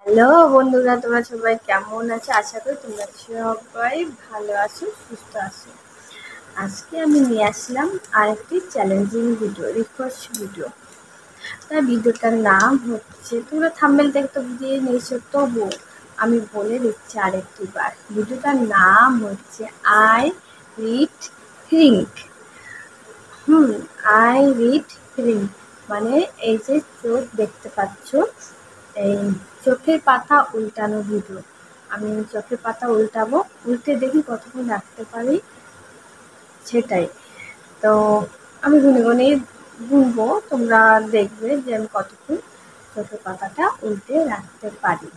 Hello বন্ধুরা, তোমরা সবাই কেমন আছো? আশা করি তোমরা সবাই ভালো আছো, সুস্থ আছো। আজকে আমি নিয়ে আসলাম আরেকটি চ্যালেঞ্জিং ভিডিও, রিকোয়েস্ট ভিডিও। তার ভিডিওটার নাম হচ্ছে, তোমরা থাম্বনেল দেখে তো বুঝিয়ে নিয়েছো, তবু আমি বলে দিচ্ছি আরেকটি বার। ভিডিওটার নাম হচ্ছে I read think. I read think মানে এই যে চোখ দেখতে পাচ্ছ, এই চোখের পাতা উল্টানো ভিডিও। আমি চোখের পাতা উল্টাবো, উল্টে দেখি কতক্ষণ রাখতে পারি, সেটাই। তো আমি গুনে গুনে গুনবো, তোমরা দেখবে যে আমি কতক্ষণ চোখের পাতাটা উল্টে রাখতে পারি।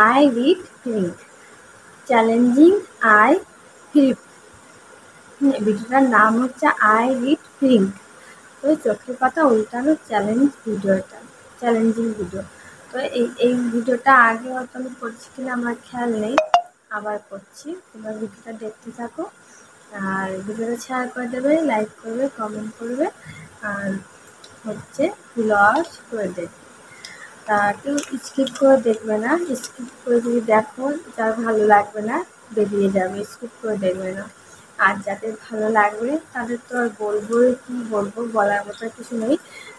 I read think challenging I grip. ভিডিওটার নাম হচ্ছে আই রিড থিঙ্ক। ওই চোখের পাতা উল্টানোর চ্যালেঞ্জিং ভিডিও। তো এই ভিডিওটা আগে হয়তো আমি করছি কিনা আমার খেয়াল নেই, আবার করছি। তোমরা ভিডিওটা দেখতে থাকো, আর ভিডিওটা শেয়ার করে দেবে, লাইক করবে, কমেন্ট করবে, আর হচ্ছে লস করে দেবে। তা কেউ স্কিপ করে দেখবে না। স্কিপ করে যদি দেখো, যার ভালো লাগবে না বেরিয়ে যাবে, স্কিপ করে দেখবে না। আর যাদের ভালো লাগবে তাদের তো আর কি বলবো, বলার মতো কিছু নেই।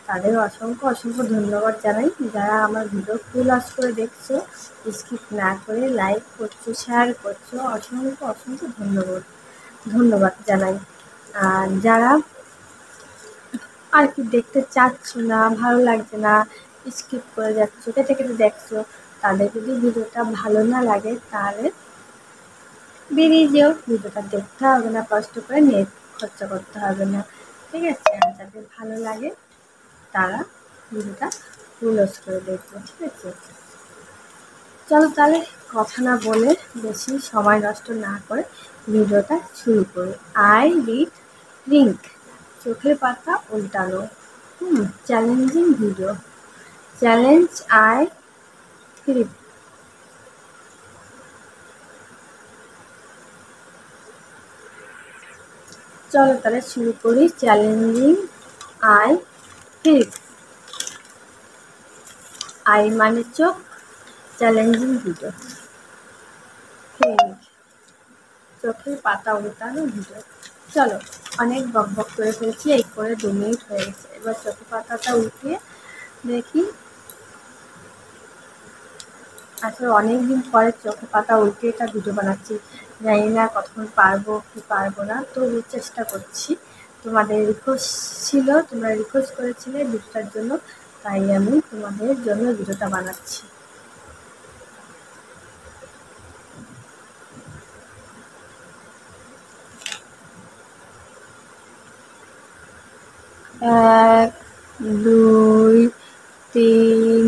তাদের অসংখ্য অসংখ্য ধন্যবাদ জানাই, যারা আমার ভিডিও ফুল ওয়াচ করে দেখছো, স্কিপ না করে লাইক করছো, শেয়ার করছো, অসংখ্য অসংখ্য ধন্যবাদ জানাই। আর যারা আর কি দেখতে চাচ্ছ না, ভালো লাগছে না, স্কিপ করে যাচ্ছ, কেটে কেটে দেখছো, তাদের যদি ভিডিওটা ভালো না লাগে তাহলে বেরিয়ে যেও। ভিডিওটা দেখতে হবে না, কষ্ট করে নেট খরচা করতে হবে না, ঠিক আছে? আর যাদের ভালো লাগে তারা ভিডিওটা ক্লোজ করে দেখবে, ঠিক আছে? চলো তাহলে কথা না বলে, বেশি সময় নষ্ট না করে ভিডিওটা শুরু করি। আই রিড থিঙ্ক চোখের পাতা উল্টানো। Challenging video. Challenge eye grip. চলো তাহলে শুরু করি। Challenging I grip. আই মানে চোখ, চ্যালেঞ্জিং ভিডিও। থিঙ্ক চোখের পাতা উল্টানো ভিডিও। চলো, অনেক বকবক করে ফেলছি, এই করে 2 মিনিট হয়ে গেছে। এবার চোখের পাতাটা উঠিয়ে দেখি। আসলে অনেকদিন পরে চোখের পাতা উল্টে এটা ভিডিও বানাচ্ছি। জানি না কতক্ষণ পারবো কি পারবো না, তবু চেষ্টা করছি। তোমাদের রিকোয়েস্ট ছিল, তোমরা রিকোয়েস্ট করেছিলে ভিডিওটার জন্য, তাই আমি তোমাদের জন্য ভিডিওটা বানাচ্ছি। এক, দুই, তিন,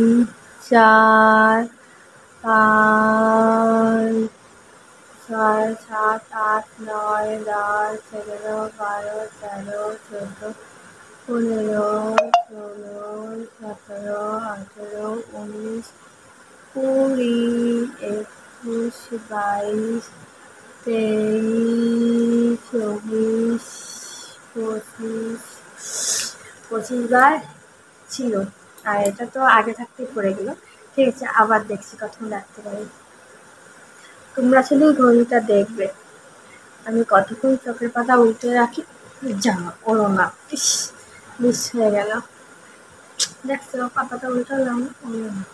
চার, পাঁচ, ছয়, সাত, আট, নয়, 10, 11, 12, 13, 14, 15, 16, 17, 18, 19, 20, 21, 22, 23, 24, 25, 25 বার ছিল। আর এটা তো আগে থাকতেই পড়ে গেল। ঠিক আছে, আবার দেখছি কতক্ষণ রাখতে পারি। তোমরা শুধু ঘড়িটা দেখবে আমি কতক্ষণ চোখের পাতা উল্টে রাখি। যা ওলো না, ইস, মিস হয়ে গেল। দেখছো পাতাটা উল্টালাম, ওলো না।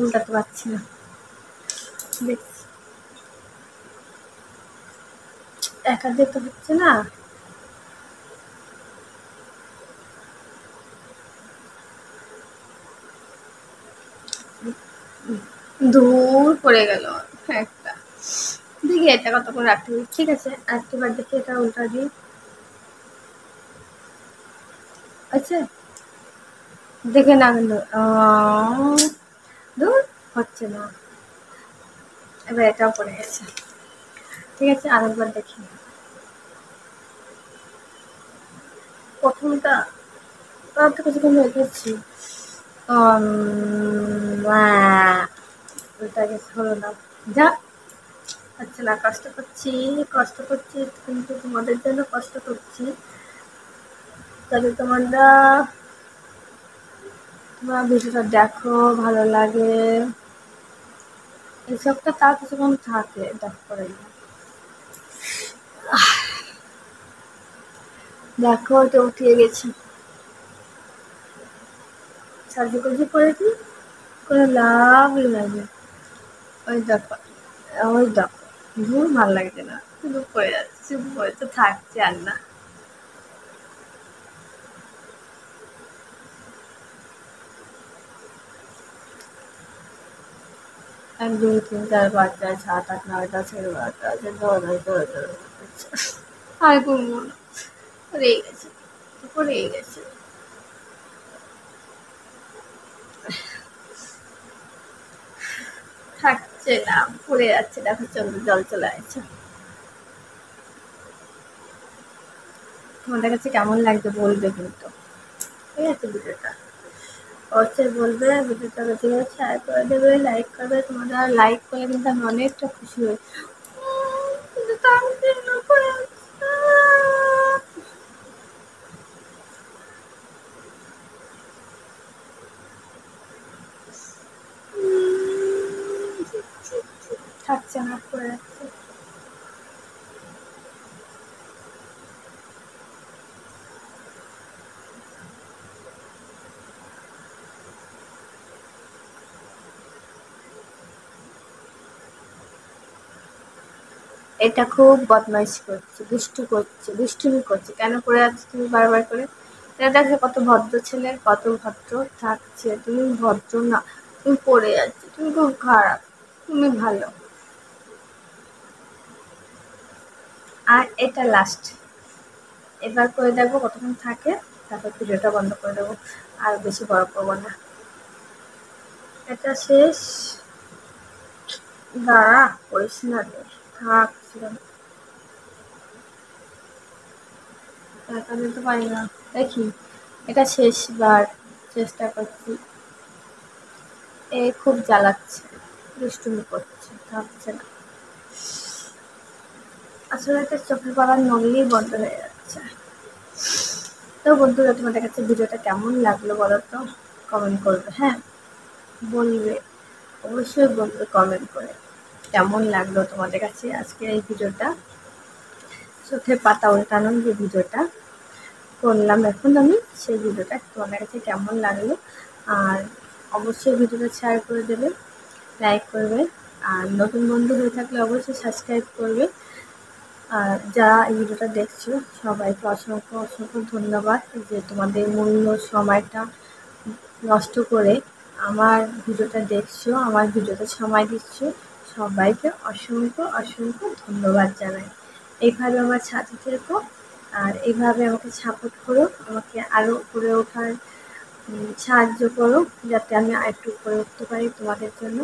উল্টাতে পারছি না, দেখছি একা দিয়ে তো হচ্ছে না। দূর পড়ে গেল একটা। দেখি এটা কতক্ষণ রাখতে পারি। ঠিক আছে, একবার দেখি এটা উল্টা দিই। আচ্ছা, দেখে না কিন্তু দূর হচ্ছে না। এবার এটাও পড়ে গেছে। ঠিক আছে, আরেকবার দেখি। প্রথমটা তার তো কিছুক্ষণ রেখেছি। ওটা গেছে, হলো না। যা, আচ্ছা না, কষ্ট করছি কিন্তু তোমাদের জন্য কষ্ট করছি। তবে তোমরা ভিডিওটা দেখো, ভালো লাগে। এসবটা তার কিছুক্ষণ থাকে, দেখ করে না। দেখো তো উঠিয়ে গেছি, সাজুগুজু করেছি, কোনো লাভই লাগে। ওই দেখো, ওই দেখো, ঘুম ভাল লাগছে না, শুধু পড়ে যাচ্ছে, চুপ করে তো থাকছে আর না। 1, 2, 3, 4, 5, 6, 7, 8, 9, 10, 11, 12, 13, 14, 15, আর ঘুমবো না, পড়েই গেছে, পড়েই গেছে। থাকছে না, পড়ে যাচ্ছে, দেখো চোখে জল চলে আসছে। তোমাদের কাছে কেমন লাগছে বলবে কিন্তু, ঠিক আছে ভিডিওটা? অবশ্যই বলবে, ভিডিওটা বেশি করে শেয়ার করে দেবে, লাইক করবে। তোমাদের লাইক করলে কিন্তু আমি অনেকটা খুশি হই। কিন্তু তার জন্য করে থাকছে না, পড়ে যাচ্ছে। এটা খুব বদমাইশি করছে, দুষ্টুমি করছে। কেন করে যাচ্ছে তুমি বারবার করে? এটা দেখো কত ভদ্র ছেলে, কত ভদ্র থাকছে। তুমি ভদ্র না, তুমি পড়ে যাচ্ছে, তুমি খুব খারাপ, তুমি ভালো। আর এটা লাস্ট, এবার করে দেখবো কতক্ষণ থাকে, তারপর ভিডিওটা বন্ধ করে দেবো, আর বেশি বড় করবো না। এটা শেষ। দাঁড়া, করিস না রে, থাক। তাহলে তো পারি না, দেখি। এটা শেষবার, চেষ্টা করছি। এ খুব জ্বালাচ্ছে, দুষ্টুমি করছে, থাকছে না। আসলে এটা চোখের পাতা নড়লেই বন্ধ হয়ে যাচ্ছে। তো বন্ধুরা, তোমাদের কাছে ভিডিওটা কেমন লাগলো বলো তো? কমেন্ট করবে, হ্যাঁ? বলবে, অবশ্যই বলবে কমেন্ট করে। কেমন লাগলো তোমাদের কাছে আজকের এই ভিডিওটা, চোখের পাতা উল্টানোর যে ভিডিওটা করলাম এখন আমি, সেই ভিডিওটা তোমাদের কাছে কেমন লাগলো? আর অবশ্যই ভিডিওটা শেয়ার করে দেবে, লাইক করবে। আর নতুন বন্ধু হয়ে থাকলে অবশ্যই সাবস্ক্রাইব করবে। আর যারা এই ভিডিওটা দেখছো, সবাইকে অসংখ্য অসংখ্য ধন্যবাদ যে তোমাদের মূল্য সময়টা নষ্ট করে আমার ভিডিওটা দেখছো, আমার ভিডিওতে সময় দিচ্ছ। সবাইকে অসংখ্য অসংখ্য ধন্যবাদ জানাই। এইভাবে আমার সাথে থেকো, আর এইভাবে আমাকে সাপোর্ট করো, আমাকে আরও উপরে ওঠার সাহায্য করো, যাতে আমি আরেকটু উপরে উঠতে পারি তোমাদের জন্য।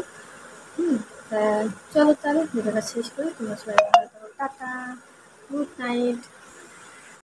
হুম, তা চলো তাহলে ভিডিওটা শেষ করি। তোমরা সবাই ভালো থাকো, টাটা, গুড নাইট।